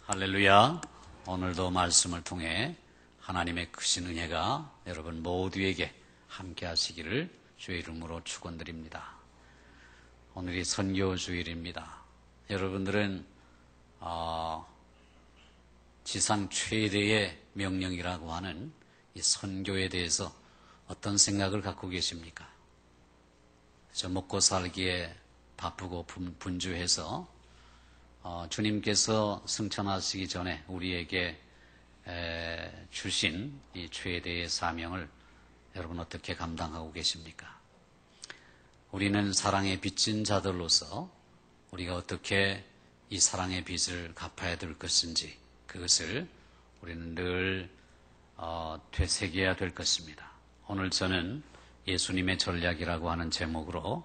할렐루야. 오늘도 말씀을 통해 하나님의 크신 은혜가 여러분 모두에게 함께 하시기를 주의 이름으로 축원드립니다. 오늘이 선교주일입니다. 여러분들은 지상 최대의 명령이라고 하는 이 선교에 대해서 어떤 생각을 갖고 계십니까? 저 먹고 살기에 바쁘고 분주해서 주님께서 승천하시기 전에 우리에게 주신 이 최대의 사명을 여러분 어떻게 감당하고 계십니까? 우리는 사랑에 빚진 자들로서 우리가 어떻게 이 사랑의 빚을 갚아야 될 것인지 그것을 우리는 늘 되새겨야 될 것입니다. 오늘 저는 예수님의 전략이라고 하는 제목으로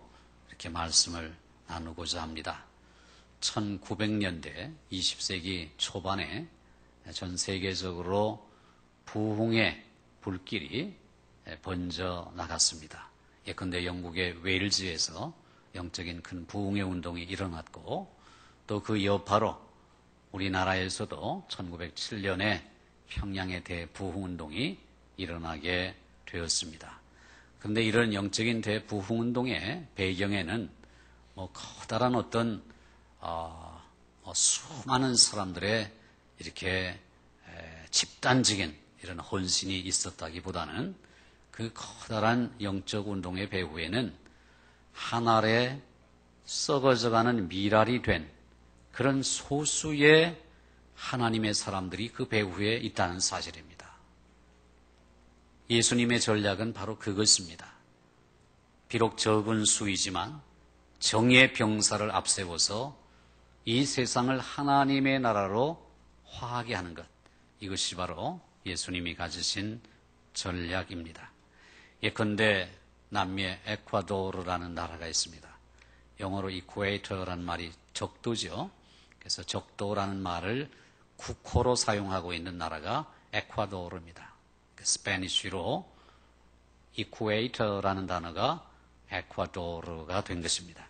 이렇게 말씀을 나누고자 합니다. 1900년대 20세기 초반에 전 세계적으로 부흥의 불길이 번져 나갔습니다. 예컨대 영국의 웨일즈에서 영적인 큰 부흥의 운동이 일어났고 또 그 여파로 우리나라에서도 1907년에 평양의 대부흥운동이 일어나게 되었습니다. 그런데 이런 영적인 대부흥운동의 배경에는 커다란 어떤 수많은 사람들의 이렇게 집단적인 이런 헌신이 있었다기보다는 그 커다란 영적 운동의 배후에는 한 알에 썩어져가는 미랄이 된 그런 소수의 하나님의 사람들이 그 배후에 있다는 사실입니다. 예수님의 전략은 바로 그것입니다. 비록 적은 수이지만 정의 병사를 앞세워서 이 세상을 하나님의 나라로 화하게 하는 것, 이것이 바로 예수님이 가지신 전략입니다. 예컨대 남미의 에콰도르라는 나라가 있습니다. 영어로 이쿠에이터라는 말이 적도죠. 그래서 적도라는 말을 국호로 사용하고 있는 나라가 에콰도르입니다. 스페니쉬로 이쿠에이터라는 단어가 에콰도르가 된 것입니다.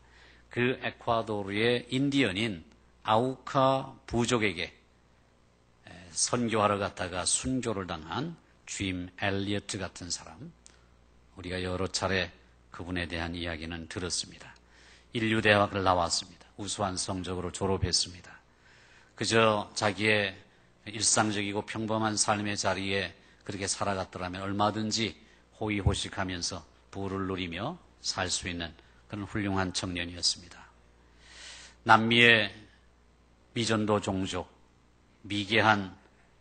그 에콰도르의 인디언인 아우카 부족에게 선교하러 갔다가 순교를 당한 짐 엘리어트 같은 사람, 우리가 여러 차례 그분에 대한 이야기는 들었습니다. 인류대학을 나왔습니다. 우수한 성적으로 졸업했습니다. 그저 자기의 일상적이고 평범한 삶의 자리에 그렇게 살아갔더라면 얼마든지 호의호식하면서 부를 누리며 살 수 있는 그런 훌륭한 청년이었습니다. 남미의 미전도 종족, 미개한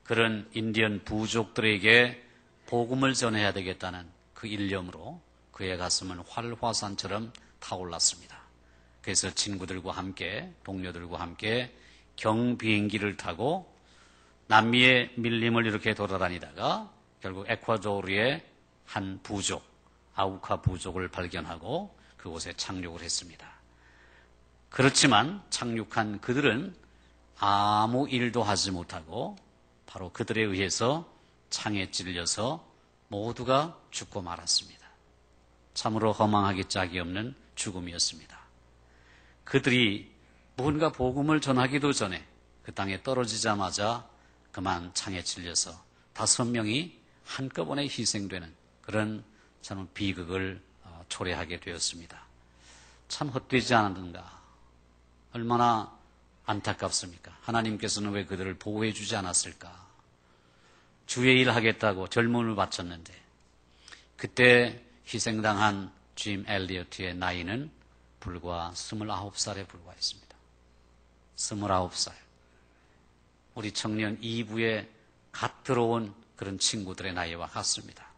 그런 인디언 부족들에게 복음을 전해야 되겠다는 그 일념으로 그의 가슴은 활화산처럼 타올랐습니다. 그래서 친구들과 함께, 동료들과 함께 경비행기를 타고 남미의 밀림을 이렇게 돌아다니다가 결국 에콰도르의 한 부족, 아우카 부족을 발견하고 그곳에 착륙을 했습니다. 그렇지만 착륙한 그들은 아무 일도 하지 못하고 바로 그들에 의해서 창에 찔려서 모두가 죽고 말았습니다. 참으로 허망하기 짝이 없는 죽음이었습니다. 그들이 무언가 복음을 전하기도 전에 그 땅에 떨어지자마자 그만 창에 찔려서 5명이 한꺼번에 희생되는 그런 참 비극을 초래하게 되었습니다. 참 헛되지 않았는가? 얼마나 안타깝습니까? 하나님께서는 왜 그들을 보호해 주지 않았을까? 주의 일 하겠다고 젊음을 바쳤는데 그때 희생당한 짐 엘리어트의 나이는 불과 29살에 불과했습니다. 29살. 우리 청년 2부에 갓 들어온 그런 친구들의 나이와 같습니다.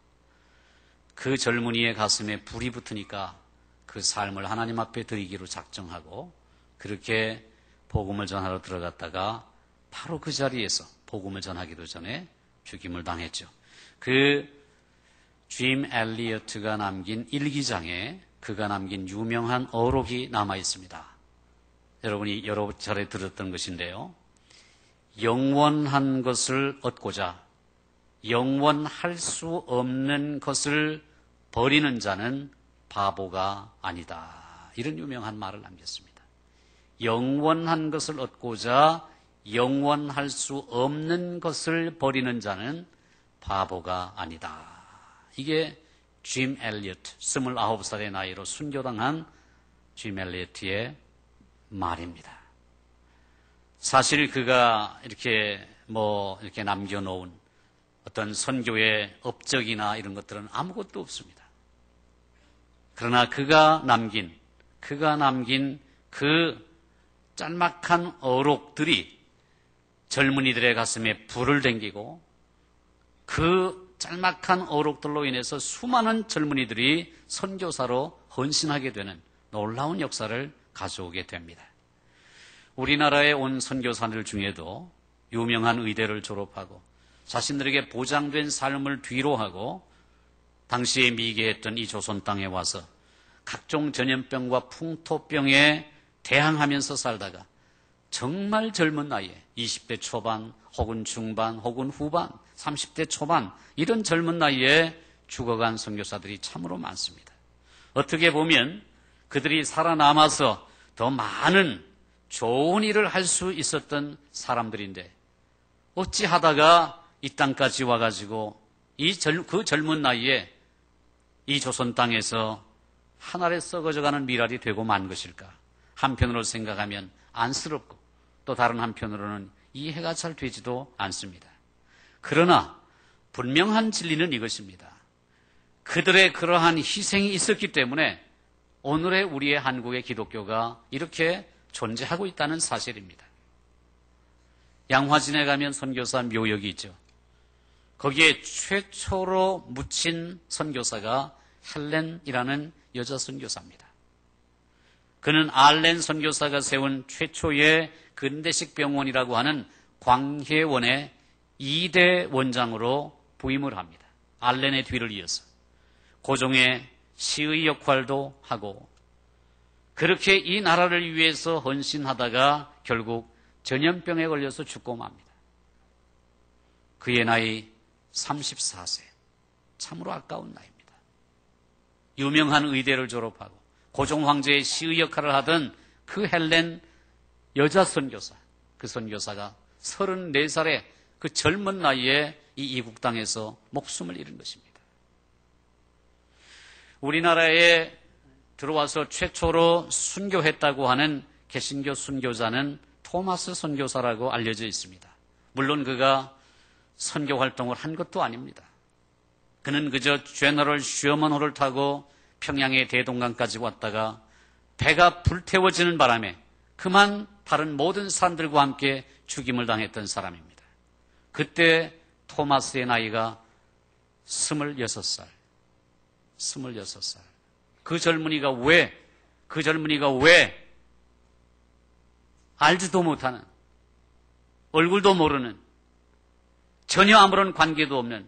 그 젊은이의 가슴에 불이 붙으니까 그 삶을 하나님 앞에 드리기로 작정하고 그렇게 복음을 전하러 들어갔다가 바로 그 자리에서 복음을 전하기도 전에 죽임을 당했죠. 그 짐 엘리어트가 남긴 일기장에 그가 남긴 유명한 어록이 남아 있습니다. 여러분이 여러 차례 들었던 것인데요. 영원한 것을 얻고자 영원할 수 없는 것을 버리는 자는 바보가 아니다. 이런 유명한 말을 남겼습니다. 영원한 것을 얻고자 영원할 수 없는 것을 버리는 자는 바보가 아니다. 이게 짐 엘리어트, 29살의 나이로 순교당한 짐 엘리어트의 말입니다. 사실 그가 이렇게 남겨놓은 어떤 선교의 업적이나 이런 것들은 아무것도 없습니다. 그러나 그가 남긴 그 짤막한 어록들이 젊은이들의 가슴에 불을 댕기고 그 짤막한 어록들로 인해서 수많은 젊은이들이 선교사로 헌신하게 되는 놀라운 역사를 가져오게 됩니다. 우리나라에 온 선교사들 중에도 유명한 의대를 졸업하고 자신들에게 보장된 삶을 뒤로하고 당시에 미개했던 이 조선 땅에 와서 각종 전염병과 풍토병에 대항하면서 살다가 정말 젊은 나이에 20대 초반 혹은 중반 혹은 후반 30대 초반 이런 젊은 나이에 죽어간 선교사들이 참으로 많습니다. 어떻게 보면 그들이 살아남아서 더 많은 좋은 일을 할 수 있었던 사람들인데 어찌 하다가 이 땅까지 와가지고 그 젊은 나이에 이 조선 땅에서 한 알에 썩어져가는 미랄이 되고 만 것일까? 한편으로 생각하면 안쓰럽고 또 다른 한편으로는 이해가 잘 되지도 않습니다. 그러나 분명한 진리는 이것입니다. 그들의 그러한 희생이 있었기 때문에 오늘의 우리의 한국의 기독교가 이렇게 존재하고 있다는 사실입니다. 양화진에 가면 선교사 묘역이 있죠. 거기에 최초로 묻힌 선교사가 헬렌이라는 여자 선교사입니다. 그는 알렌 선교사가 세운 최초의 근대식 병원이라고 하는 광해원의 2대 원장으로 부임을 합니다. 알렌의 뒤를 이어서 고종의 시의 역할도 하고 그렇게 이 나라를 위해서 헌신하다가 결국 전염병에 걸려서 죽고 맙니다. 그의 나이 34세. 참으로 아까운 나이입니다. 유명한 의대를 졸업하고 고종 황제의 시의 역할을 하던 그 헬렌 여자 선교사, 그 선교사가 34살의 그 젊은 나이에 이 이국 땅에서 목숨을 잃은 것입니다. 우리나라에 들어와서 최초로 순교했다고 하는 개신교 순교자는 토마스 선교사라고 알려져 있습니다. 물론 그가 선교 활동을 한 것도 아닙니다. 그는 그저 제너럴 셔먼호를 타고 평양의 대동강까지 왔다가 배가 불태워지는 바람에 그만 다른 모든 사람들과 함께 죽임을 당했던 사람입니다. 그때 토마스의 나이가 26살. 그 젊은이가 왜 알지도 못하는, 얼굴도 모르는, 전혀 아무런 관계도 없는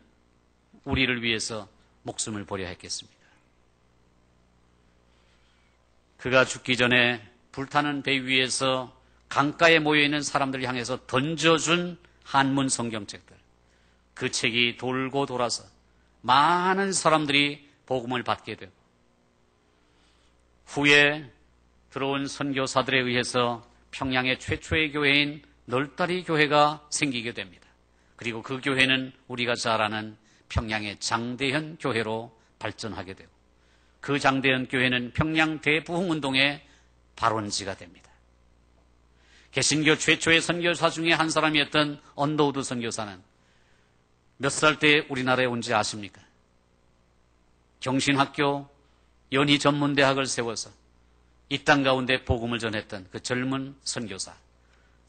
우리를 위해서 목숨을 버려야 했겠습니까? 그가 죽기 전에 불타는 배 위에서 강가에 모여있는 사람들을 향해서 던져준 한문 성경책들, 그 책이 돌고 돌아서 많은 사람들이 복음을 받게 되고 후에 들어온 선교사들에 의해서 평양의 최초의 교회인 널다리 교회가 생기게 됩니다. 그리고 그 교회는 우리가 잘 아는 평양의 장대현 교회로 발전하게 되고 그 장대현 교회는 평양 대부흥운동의 발원지가 됩니다. 개신교 최초의 선교사 중에 한 사람이었던 언더우드 선교사는 몇 살 때 우리나라에 온지 아십니까? 경신학교 연희 전문대학을 세워서 이 땅 가운데 복음을 전했던 그 젊은 선교사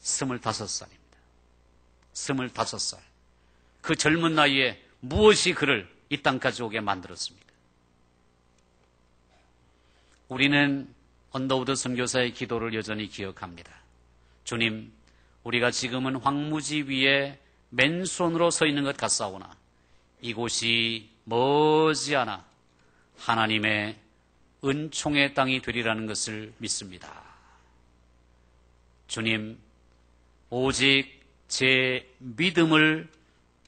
25살입니다. 25살. 그 젊은 나이에 무엇이 그를 이 땅까지 오게 만들었습니까? 우리는 언더우드 선교사의 기도를 여전히 기억합니다. 주님, 우리가 지금은 황무지 위에 맨손으로 서 있는 것 같사오나 이곳이 머지않아 하나님의 은총의 땅이 되리라는 것을 믿습니다. 주님, 오직 제 믿음을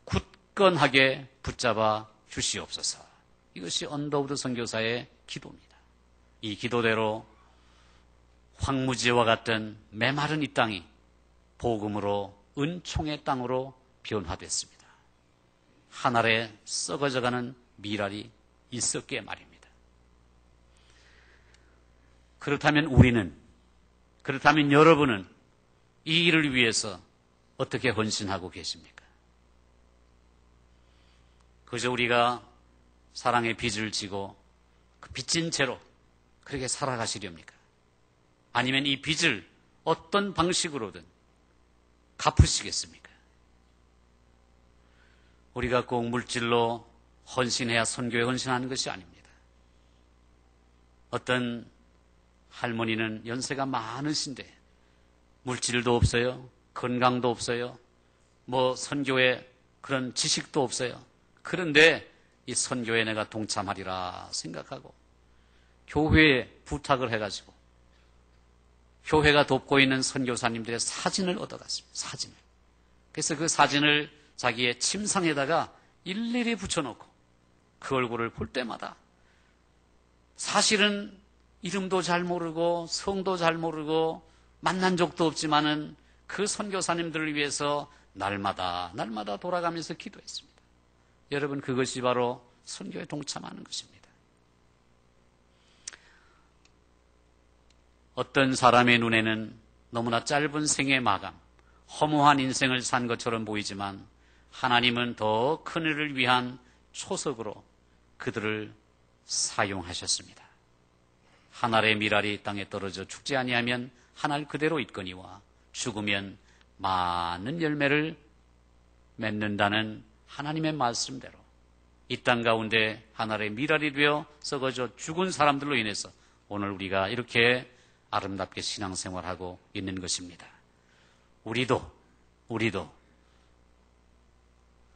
굳건하게 붙잡아 주시옵소서. 이것이 언더우드 선교사의 기도입니다. 이 기도대로 황무지와 같던 메마른 이 땅이 복음으로 은총의 땅으로 변화됐습니다. 하늘에 썩어져가는 미랄이 있었기에 말입니다. 그렇다면 그렇다면 여러분은 이 일을 위해서 어떻게 헌신하고 계십니까? 그저 우리가 사랑의 빚을 지고 그 빚진 채로 그렇게 살아가시렵니까? 아니면 이 빚을 어떤 방식으로든 갚으시겠습니까? 우리가 꼭 물질로 헌신해야 선교에 헌신하는 것이 아닙니다. 어떤 할머니는 연세가 많으신데 물질도 없어요. 건강도 없어요. 선교에 그런 지식도 없어요. 그런데 이 선교에 내가 동참하리라 생각하고 교회에 부탁을 해가지고 교회가 돕고 있는 선교사님들의 사진을 얻어갔습니다. 사진을. 그래서 그 사진을 자기의 침상에다가 일일이 붙여놓고 그 얼굴을 볼 때마다 사실은 이름도 잘 모르고 성도 잘 모르고 만난 적도 없지만은 그 선교사님들을 위해서 날마다 돌아가면서 기도했습니다. 여러분, 그것이 바로 선교에 동참하는 것입니다. 어떤 사람의 눈에는 너무나 짧은 생의 마감, 허무한 인생을 산 것처럼 보이지만 하나님은 더 큰 일을 위한 초석으로 그들을 사용하셨습니다. 한 알의 밀알이 땅에 떨어져 죽지 아니하면 한 알 그대로 있거니와 죽으면 많은 열매를 맺는다는 하나님의 말씀대로 이 땅 가운데 한 알의 밀알이 되어 썩어져 죽은 사람들로 인해서 오늘 우리가 이렇게 아름답게 신앙생활하고 있는 것입니다. 우리도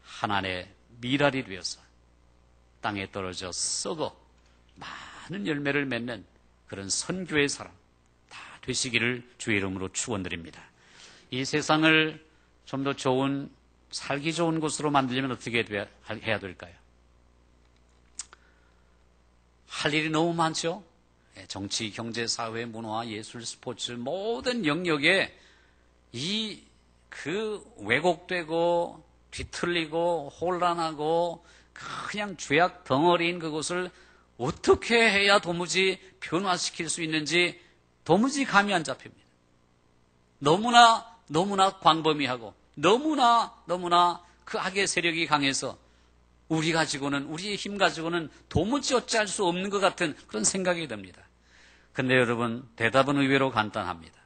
한 알의 밀알이 되어서 땅에 떨어져 썩어 많은 열매를 맺는 그런 선교의 사람 다 되시기를 주의 이름으로 축원드립니다. 이 세상을 좀 더 살기 좋은 곳으로 만들려면 어떻게 해야 될까요? 할 일이 너무 많죠. 정치, 경제, 사회, 문화, 예술, 스포츠 모든 영역에 그 왜곡되고 뒤틀리고 혼란하고 그냥 죄악 덩어리인 그것을 어떻게 해야 도무지 변화시킬 수 있는지 도무지 감이 안 잡힙니다. 너무나 광범위하고 너무나 그 악의 세력이 강해서 우리의 힘 가지고는 도무지 어찌할 수 없는 것 같은 그런 생각이 듭니다. 근데 여러분, 대답은 의외로 간단합니다.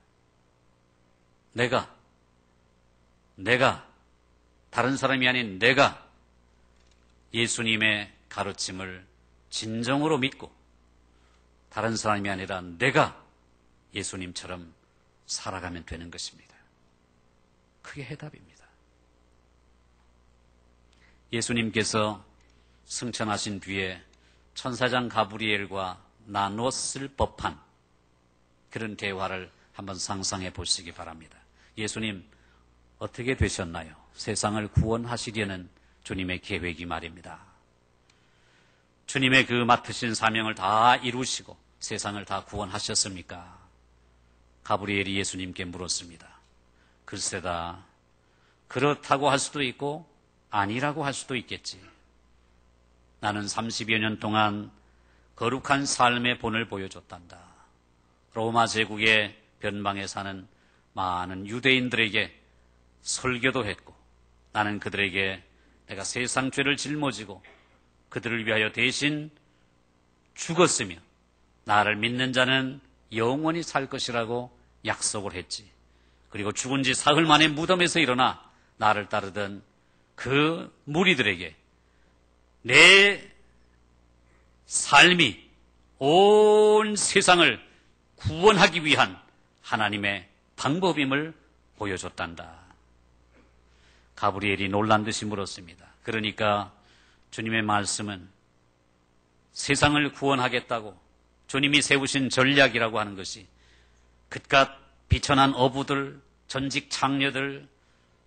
내가 다른 사람이 아닌 내가 예수님의 가르침을 진정으로 믿고 다른 사람이 아니라 내가 예수님처럼 살아가면 되는 것입니다. 그게 해답입니다. 예수님께서 승천하신 뒤에 천사장 가브리엘과 나눴을 법한 그런 대화를 한번 상상해 보시기 바랍니다. 예수님 어떻게 되셨나요? 세상을 구원하시려는 주님의 계획이 말입니다. 주님의 그 맡으신 사명을 다 이루시고 세상을 다 구원하셨습니까? 가브리엘이 예수님께 물었습니다. 글쎄다, 그렇다고 할 수도 있고 아니라고 할 수도 있겠지. 나는 30여 년 동안 거룩한 삶의 본을 보여줬단다. 로마 제국의 변방에 사는 많은 유대인들에게 설교도 했고 나는 그들에게 내가 세상 죄를 짊어지고 그들을 위하여 대신 죽었으며 나를 믿는 자는 영원히 살 것이라고 약속을 했지. 그리고 죽은 지 사흘 만에 무덤에서 일어나 나를 따르던 그 무리들에게 내 삶이 온 세상을 구원하기 위한 하나님의 방법임을 보여줬단다. 가브리엘이 놀란 듯이 물었습니다. 그러니까 주님의 말씀은 세상을 구원하겠다고 주님이 세우신 전략이라고 하는 것이 그깟 비천한 어부들, 전직 장녀들,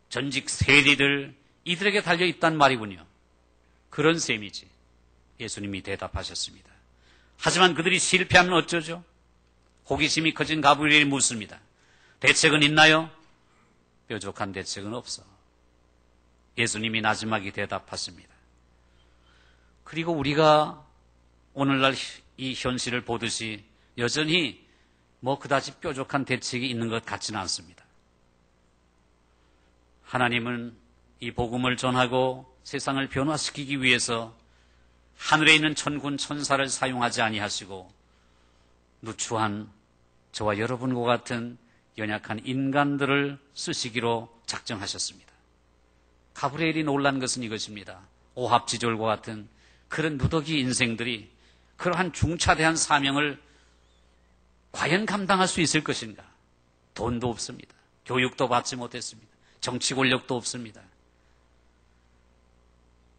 전직 세리들 이들에게 달려있단 말이군요. 그런 셈이지. 예수님이 대답하셨습니다. 하지만 그들이 실패하면 어쩌죠? 호기심이 커진 가브리엘이 묻습니다. 대책은 있나요? 뾰족한 대책은 없어. 예수님이 나지막이 대답하십니다. 그리고 우리가 오늘날 이 현실을 보듯이 여전히 그다지 뾰족한 대책이 있는 것 같지는 않습니다. 하나님은 이 복음을 전하고 세상을 변화시키기 위해서 하늘에 있는 천군 천사를 사용하지 아니하시고 누추한 저와 여러분과 같은 연약한 인간들을 쓰시기로 작정하셨습니다. 가브리엘이 놀란 것은 이것입니다. 오합지졸과 같은 그런 누더기 인생들이 그러한 중차대한 사명을 과연 감당할 수 있을 것인가? 돈도 없습니다. 교육도 받지 못했습니다. 정치 권력도 없습니다.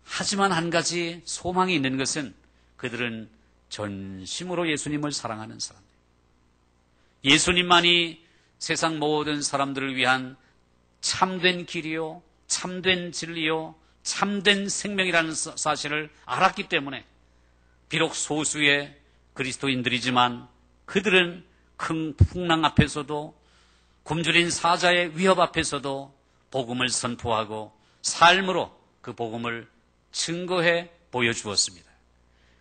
하지만 한 가지 소망이 있는 것은 그들은 전심으로 예수님을 사랑하는 사람들. 예수님만이 세상 모든 사람들을 위한 참된 길이요, 참된 진리요, 참된 생명이라는 사실을 알았기 때문에 비록 소수의 그리스도인들이지만 그들은 큰 풍랑 앞에서도 굶주린 사자의 위협 앞에서도 복음을 선포하고 삶으로 그 복음을 증거해 보여주었습니다.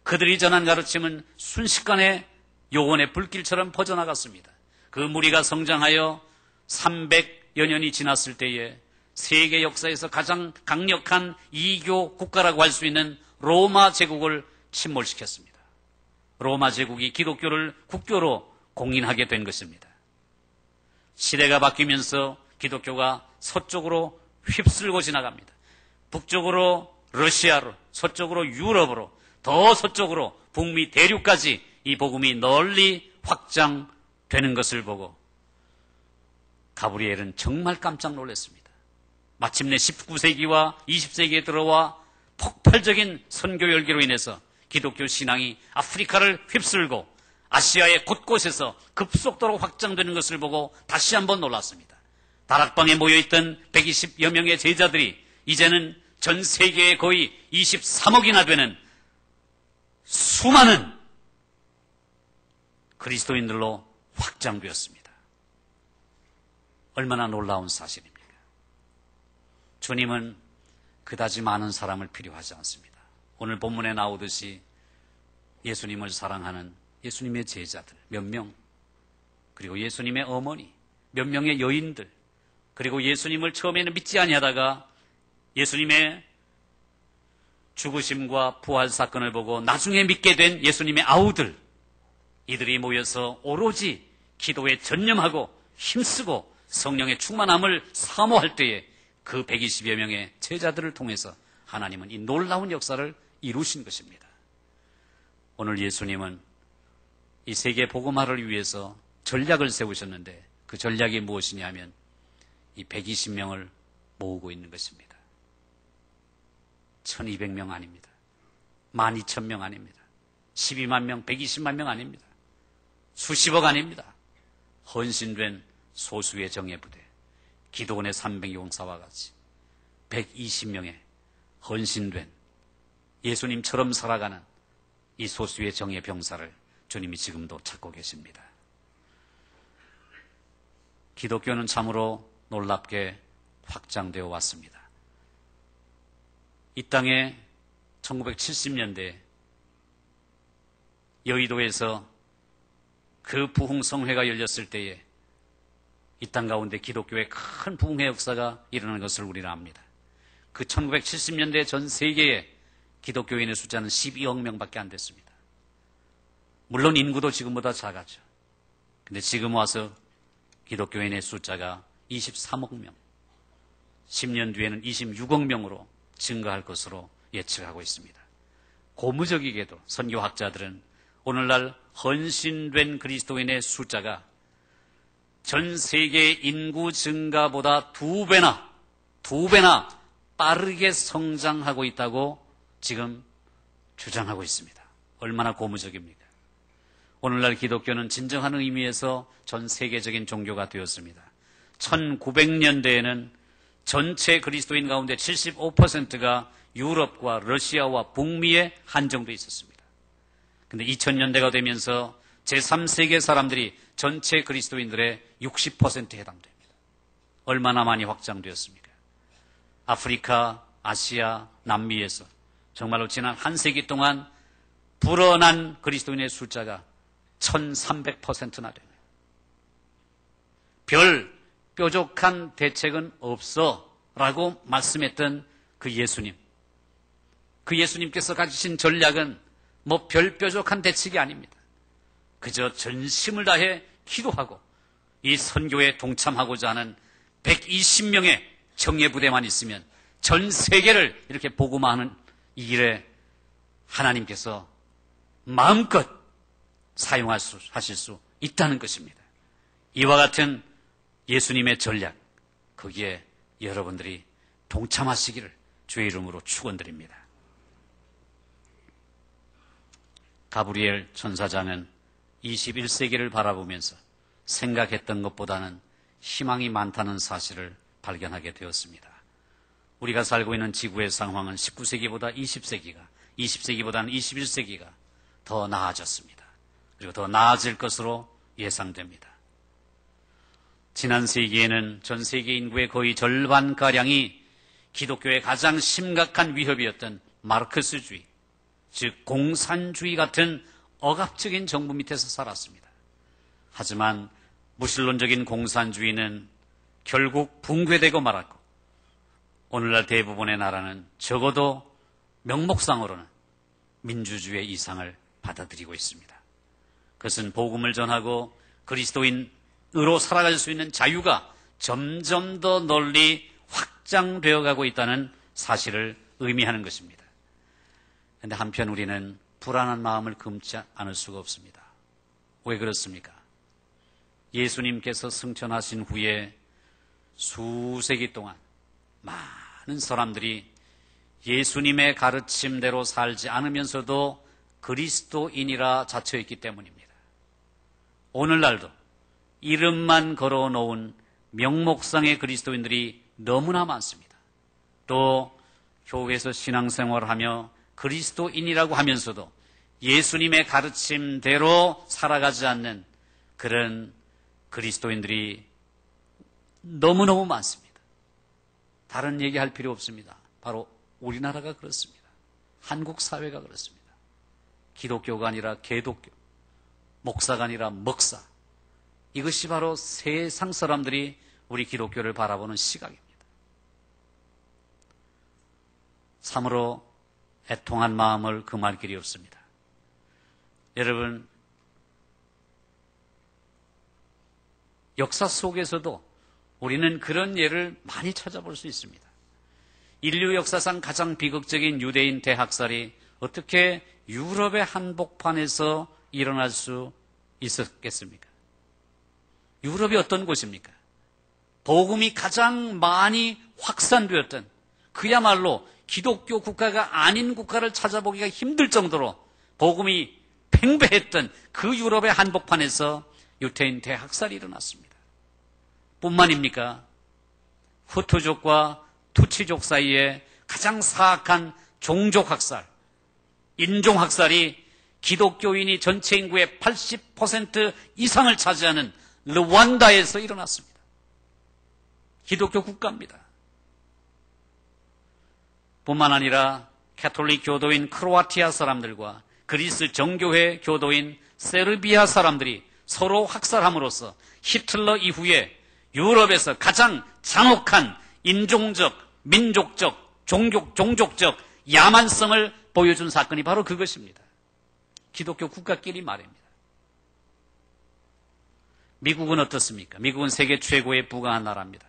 그들이 전한 가르침은 순식간에 요원의 불길처럼 퍼져나갔습니다. 그 무리가 성장하여 300여 년이 지났을 때에 세계 역사에서 가장 강력한 이교 국가라고 할 수 있는 로마 제국을 침몰시켰습니다. 로마 제국이 기독교를 국교로 공인하게 된 것입니다. 시대가 바뀌면서 기독교가 서쪽으로 휩쓸고 지나갑니다. 북쪽으로 러시아로, 서쪽으로 유럽으로, 더 서쪽으로 북미 대륙까지 이 복음이 널리 확장되는 것을 보고 가브리엘은 정말 깜짝 놀랐습니다. 마침내 19세기와 20세기에 들어와 폭발적인 선교 열기로 인해서 기독교 신앙이 아프리카를 휩쓸고 아시아의 곳곳에서 급속도로 확장되는 것을 보고 다시 한번 놀랐습니다. 다락방에 모여있던 120여 명의 제자들이 이제는 전 세계에 거의 23억이나 되는 수많은 그리스도인들로 확장되었습니다. 얼마나 놀라운 사실입니까? 주님은 그다지 많은 사람을 필요하지 않습니다. 오늘 본문에 나오듯이 예수님을 사랑하는 예수님의 제자들 몇 명, 그리고 예수님의 어머니 몇 명의 여인들, 그리고 예수님을 처음에는 믿지 아니하다가 예수님의 죽으심과 부활 사건을 보고 나중에 믿게 된 예수님의 아우들, 이들이 모여서 오로지 기도에 전념하고 힘쓰고 성령의 충만함을 사모할 때에 그 120여 명의 제자들을 통해서 하나님은 이 놀라운 역사를 이루신 것입니다. 오늘 예수님은 이 세계 복음화를 위해서 전략을 세우셨는데 그 전략이 무엇이냐면 이 120명을 모으고 있는 것입니다. 1200명 아닙니다. 12000명 아닙니다. 12만 명, 120만 명 아닙니다. 수십억 아닙니다. 헌신된 소수의 정예부대, 기도원의 300용사와 같이 120명의 헌신된 예수님처럼 살아가는 이 소수의 정예병사를 주님이 지금도 찾고 계십니다. 기독교는 참으로 놀랍게 확장되어 왔습니다. 이 땅에 1970년대 여의도에서 그 부흥성회가 열렸을 때에 이 땅 가운데 기독교의 큰 부흥의 역사가 일어나는 것을 우리는 압니다. 그 1970년대 전 세계의 기독교인의 숫자는 12억 명밖에 안 됐습니다. 물론 인구도 지금보다 작았죠. 근데 지금 와서 기독교인의 숫자가 23억 명, 10년 뒤에는 26억 명으로 증가할 것으로 예측하고 있습니다. 고무적이게도 선교학자들은 오늘날 헌신된 그리스도인의 숫자가 전 세계 인구 증가보다 두 배나 빠르게 성장하고 있다고 지금 주장하고 있습니다. 얼마나 고무적입니까? 오늘날 기독교는 진정한 의미에서 전 세계적인 종교가 되었습니다. 1900년대에는 전체 그리스도인 가운데 75%가 유럽과 러시아와 북미에 한정되어 있었습니다. 그런데 2000년대가 되면서 제3세계 사람들이 전체 그리스도인들의 60%에 해당됩니다. 얼마나 많이 확장되었습니까? 아프리카, 아시아, 남미에서 정말로 지난 한 세기 동안 불어난 그리스도인의 숫자가 1300%나 됩니다. 별 뾰족한 대책은 없어 라고 말씀했던 그 예수님. 그 예수님께서 가지신 전략은 뭐 별 뾰족한 대책이 아닙니다. 그저 전심을 다해 기도하고 이 선교에 동참하고자 하는 120명의 정예부대만 있으면 전 세계를 이렇게 복음화하는 이 일에 하나님께서 마음껏 사용하실 수 있다는 것입니다. 이와 같은 예수님의 전략, 거기에 여러분들이 동참하시기를 주의 이름으로 축원드립니다. 가브리엘 천사장은 21세기를 바라보면서 생각했던 것보다는 희망이 많다는 사실을 발견하게 되었습니다. 우리가 살고 있는 지구의 상황은 19세기보다 20세기가, 20세기보다는 21세기가 더 나아졌습니다. 그리고 더 나아질 것으로 예상됩니다. 지난 세기에는 전 세계 인구의 거의 절반가량이 기독교의 가장 심각한 위협이었던 마르크스주의, 즉 공산주의 같은 억압적인 정부 밑에서 살았습니다. 하지만 무신론적인 공산주의는 결국 붕괴되고 말았고 오늘날 대부분의 나라는 적어도 명목상으로는 민주주의의 이상을 받아들이고 있습니다. 그것은 복음을 전하고 그리스도인으로 살아갈 수 있는 자유가 점점 더 널리 확장되어 가고 있다는 사실을 의미하는 것입니다. 그런데 한편 우리는 불안한 마음을 금치 않을 수가 없습니다. 왜 그렇습니까? 예수님께서 승천하신 후에 수세기 동안 많은 사람들이 예수님의 가르침대로 살지 않으면서도 그리스도인이라 자처했기 때문입니다. 오늘날도 이름만 걸어놓은 명목상의 그리스도인들이 너무나 많습니다. 또 교회에서 신앙생활하며 그리스도인이라고 하면서도 예수님의 가르침대로 살아가지 않는 그런 그리스도인들이 너무너무 많습니다. 다른 얘기할 필요 없습니다. 바로 우리나라가 그렇습니다. 한국 사회가 그렇습니다. 기독교가 아니라 개독교, 목사가 아니라 먹사. 이것이 바로 세상 사람들이 우리 기독교를 바라보는 시각입니다. 참으로 애통한 마음을 금할 길이 없습니다. 여러분, 역사 속에서도 우리는 그런 예를 많이 찾아볼 수 있습니다. 인류 역사상 가장 비극적인 유대인 대학살이 어떻게 유럽의 한복판에서 일어날 수 있었겠습니까? 유럽이 어떤 곳입니까? 복음이 가장 많이 확산되었던 그야말로 기독교 국가가 아닌 국가를 찾아보기가 힘들 정도로 복음이 팽배했던 그 유럽의 한복판에서 유태인 대학살이 일어났습니다. 뿐만입니까? 후투족과 투치족 사이에 가장 사악한 종족학살, 인종학살이 기독교인이 전체 인구의 80% 이상을 차지하는 르완다에서 일어났습니다. 기독교 국가입니다. 뿐만 아니라 캐톨릭 교도인 크로아티아 사람들과 그리스 정교회 교도인 세르비아 사람들이 서로 학살함으로써 히틀러 이후에 유럽에서 가장 잔혹한 인종적, 민족적, 종족적 야만성을 보여준 사건이 바로 그것입니다. 기독교 국가끼리 말입니다. 미국은 어떻습니까? 미국은 세계 최고의 부강한 나라입니다.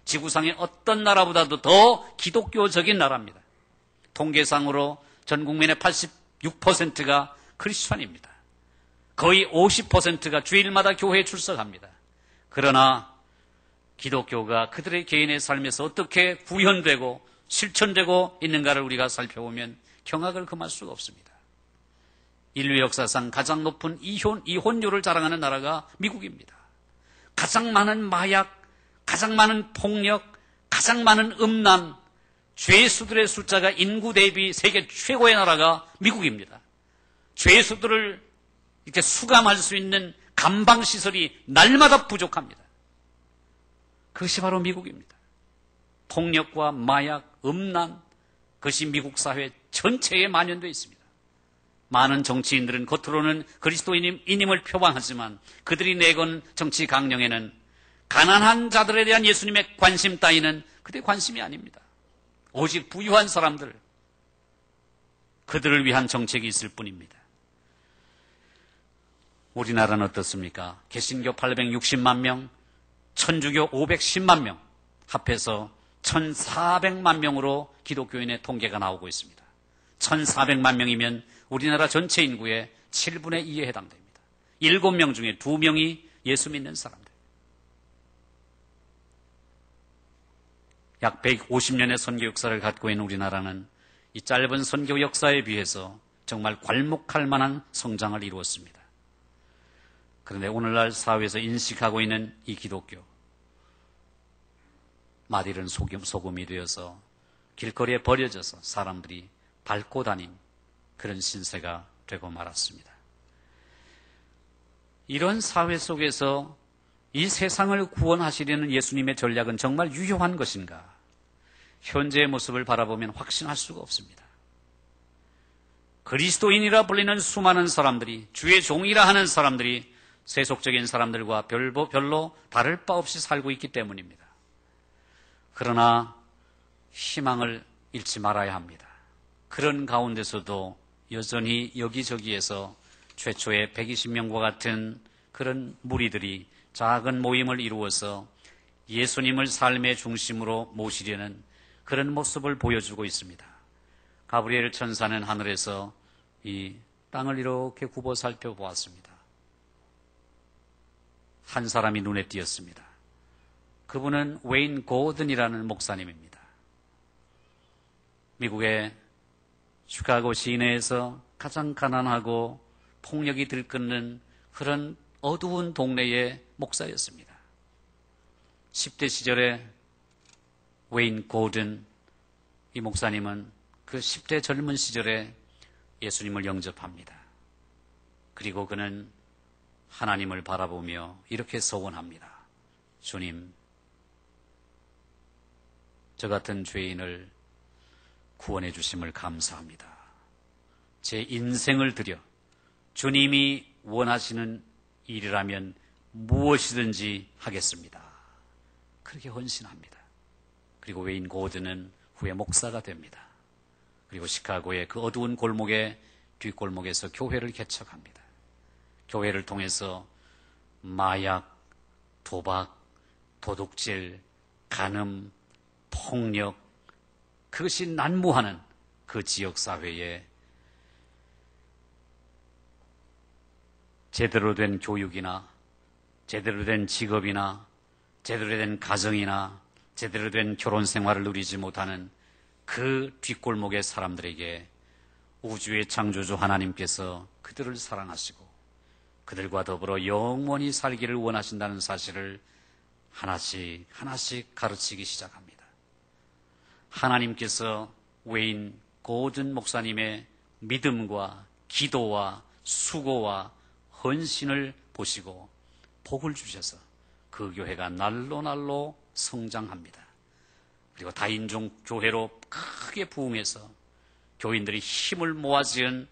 지구상의 어떤 나라보다도 더 기독교적인 나라입니다. 통계상으로 전 국민의 86%가 크리스찬입니다. 거의 50%가 주일마다 교회에 출석합니다. 그러나 기독교가 그들의 개인의 삶에서 어떻게 구현되고 실천되고 있는가를 우리가 살펴보면 경악을 금할 수가 없습니다. 인류 역사상 가장 높은 이혼율을 자랑하는 나라가 미국입니다. 가장 많은 마약, 가장 많은 폭력, 가장 많은 음란, 죄수들의 숫자가 인구 대비 세계 최고의 나라가 미국입니다. 죄수들을 이렇게 수감할 수 있는 감방시설이 날마다 부족합니다. 그것이 바로 미국입니다. 폭력과 마약, 음란, 그것이 미국 사회 전체에 만연되어 있습니다. 많은 정치인들은 겉으로는 그리스도인임을 표방하지만 그들이 내건 정치 강령에는 가난한 자들에 대한 예수님의 관심 따위는 그들의 관심이 아닙니다. 오직 부유한 사람들, 그들을 위한 정책이 있을 뿐입니다. 우리나라는 어떻습니까? 개신교 860만 명, 천주교 510만 명, 합해서 1400만 명으로 기독교인의 통계가 나오고 있습니다. 1400만 명이면 우리나라 전체 인구의 7분의 2에 해당됩니다. 7명 중에 2명이 예수 믿는 사람들. 약 150년의 선교 역사를 갖고 있는 우리나라는 이 짧은 선교 역사에 비해서 정말 괄목할 만한 성장을 이루었습니다. 그런데 오늘날 사회에서 인식하고 있는 이 기독교, 마딜은 소금이 되어서 길거리에 버려져서 사람들이 밟고 다닌 그런 신세가 되고 말았습니다. 이런 사회 속에서 이 세상을 구원하시려는 예수님의 전략은 정말 유효한 것인가? 현재의 모습을 바라보면 확신할 수가 없습니다. 그리스도인이라 불리는 수많은 사람들이, 주의 종이라 하는 사람들이 세속적인 사람들과 별로 다를 바 없이 살고 있기 때문입니다. 그러나 희망을 잃지 말아야 합니다. 그런 가운데서도 여전히 여기저기에서 최초의 120명과 같은 그런 무리들이 작은 모임을 이루어서 예수님을 삶의 중심으로 모시려는 그런 모습을 보여주고 있습니다. 가브리엘 천사는 하늘에서 이 땅을 이렇게 굽어 살펴보았습니다. 한 사람이 눈에 띄었습니다. 그분은 웨인 고든이라는 목사님입니다. 미국의 시카고 시내에서 가장 가난하고 폭력이 들끓는 그런 어두운 동네의 목사였습니다. 10대 시절에 웨인 고든, 이 목사님은 그 10대 젊은 시절에 예수님을 영접합니다. 그리고 그는 하나님을 바라보며 이렇게 소원합니다. 주님, 저 같은 죄인을 구원해 주심을 감사합니다. 제 인생을 들여 주님이 원하시는 일이라면 무엇이든지 하겠습니다. 그렇게 헌신합니다. 그리고 웨인 고든은 후에 목사가 됩니다. 그리고 시카고의 그 어두운 골목의 뒷골목에서 교회를 개척합니다. 교회를 통해서 마약, 도박, 도둑질, 간음, 폭력, 그것이 난무하는 그 지역사회에 제대로 된 교육이나 제대로 된 직업이나 제대로 된 가정이나 제대로 된 결혼 생활을 누리지 못하는 그 뒷골목의 사람들에게 우주의 창조주 하나님께서 그들을 사랑하시고 그들과 더불어 영원히 살기를 원하신다는 사실을 하나씩 하나씩 가르치기 시작합니다. 하나님께서 웨인 고든 목사님의 믿음과 기도와 수고와 헌신을 보시고 복을 주셔서 그 교회가 날로 성장합니다. 그리고 다인종 교회로 크게 부흥해서 교인들이 힘을 모아 지은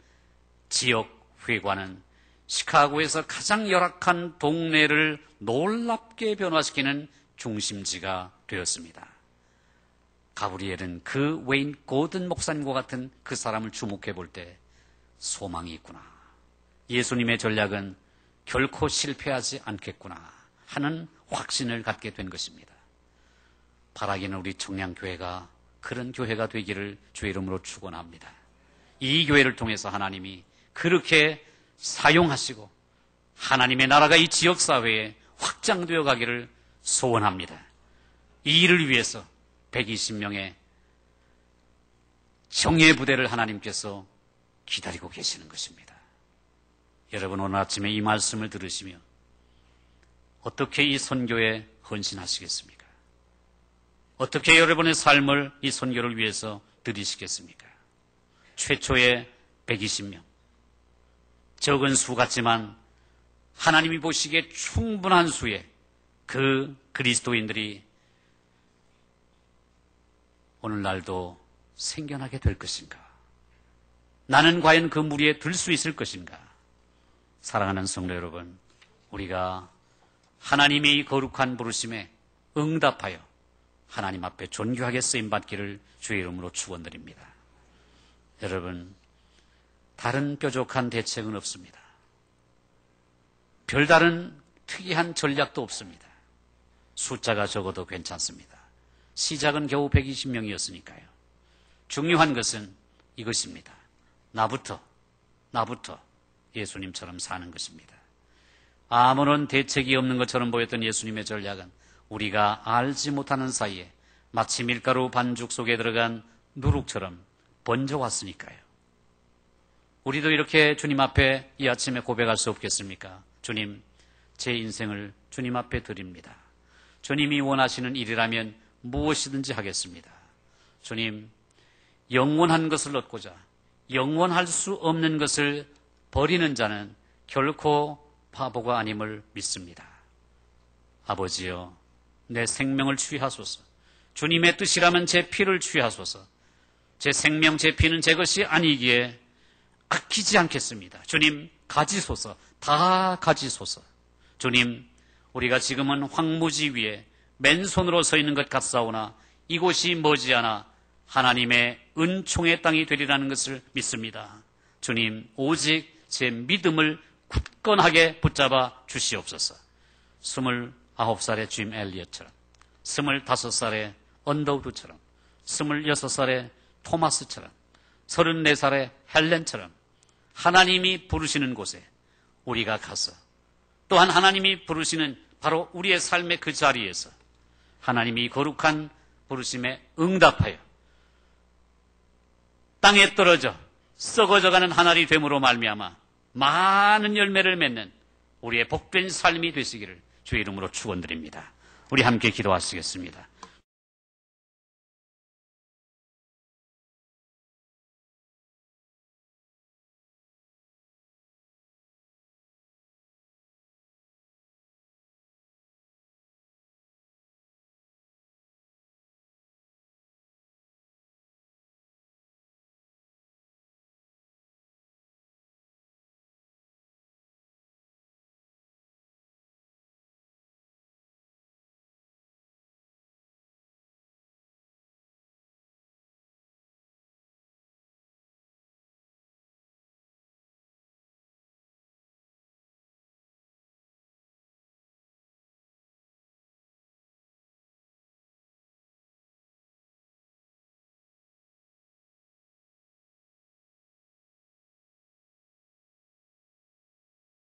지역 회관은 시카고에서 가장 열악한 동네를 놀랍게 변화시키는 중심지가 되었습니다. 가브리엘은 그 웨인 고든 목사님과 같은 그 사람을 주목해 볼 때 소망이 있구나. 예수님의 전략은 결코 실패하지 않겠구나 하는 확신을 갖게 된 것입니다. 바라기는 우리 청량교회가 그런 교회가 되기를 주의 이름으로 축원합니다. 이 교회를 통해서 하나님이 그렇게 사용하시고 하나님의 나라가 이 지역사회에 확장되어 가기를 소원합니다. 이 일을 위해서 120명의 정예 부대를 하나님께서 기다리고 계시는 것입니다. 여러분 오늘 아침에 이 말씀을 들으시며 어떻게 이 선교에 헌신하시겠습니까? 어떻게 여러분의 삶을 이 선교를 위해서 드리시겠습니까? 최초의 120명. 적은 수 같지만 하나님이 보시기에 충분한 수의 그 그리스도인들이 오늘날도 생겨나게 될 것인가? 나는 과연 그 무리에 들 수 있을 것인가? 사랑하는 성도 여러분, 우리가 하나님의 거룩한 부르심에 응답하여 하나님 앞에 존귀하게 쓰임받기를 주의 이름으로 축원드립니다. 여러분, 다른 뾰족한 대책은 없습니다. 별다른 특이한 전략도 없습니다. 숫자가 적어도 괜찮습니다. 시작은 겨우 120명이었으니까요. 중요한 것은 이것입니다. 나부터 예수님처럼 사는 것입니다. 아무런 대책이 없는 것처럼 보였던 예수님의 전략은 우리가 알지 못하는 사이에 마치 밀가루 반죽 속에 들어간 누룩처럼 번져왔으니까요. 우리도 이렇게 주님 앞에 이 아침에 고백할 수 없겠습니까? 주님, 제 인생을 주님 앞에 드립니다. 주님이 원하시는 일이라면 무엇이든지 하겠습니다. 주님, 영원한 것을 얻고자 영원할 수 없는 것을 버리는 자는 결코 바보가 아님을 믿습니다. 아버지여, 내 생명을 취하소서. 주님의 뜻이라면 제 피를 취하소서. 제 생명, 제 피는 제 것이 아니기에 아끼지 않겠습니다. 주님, 가지소서. 다 가지소서. 주님, 우리가 지금은 황무지 위에 맨손으로 서 있는 것 같사오나 이곳이 머지않아 하나님의 은총의 땅이 되리라는 것을 믿습니다. 주님, 오직 제 믿음을 굳건하게 붙잡아 주시옵소서. 29살의 짐 엘리엇처럼, 25살의 언더우드처럼, 26살의 토마스처럼, 34살의 헬렌처럼 하나님이 부르시는 곳에 우리가 가서 또한 하나님이 부르시는 바로 우리의 삶의 그 자리에서 하나님이 거룩한 부르심에 응답하여 땅에 떨어져 썩어져가는 한 알이 됨으로 말미암아 많은 열매를 맺는 우리의 복된 삶이 되시기를 주의 이름으로 축원드립니다. 우리 함께 기도하시겠습니다.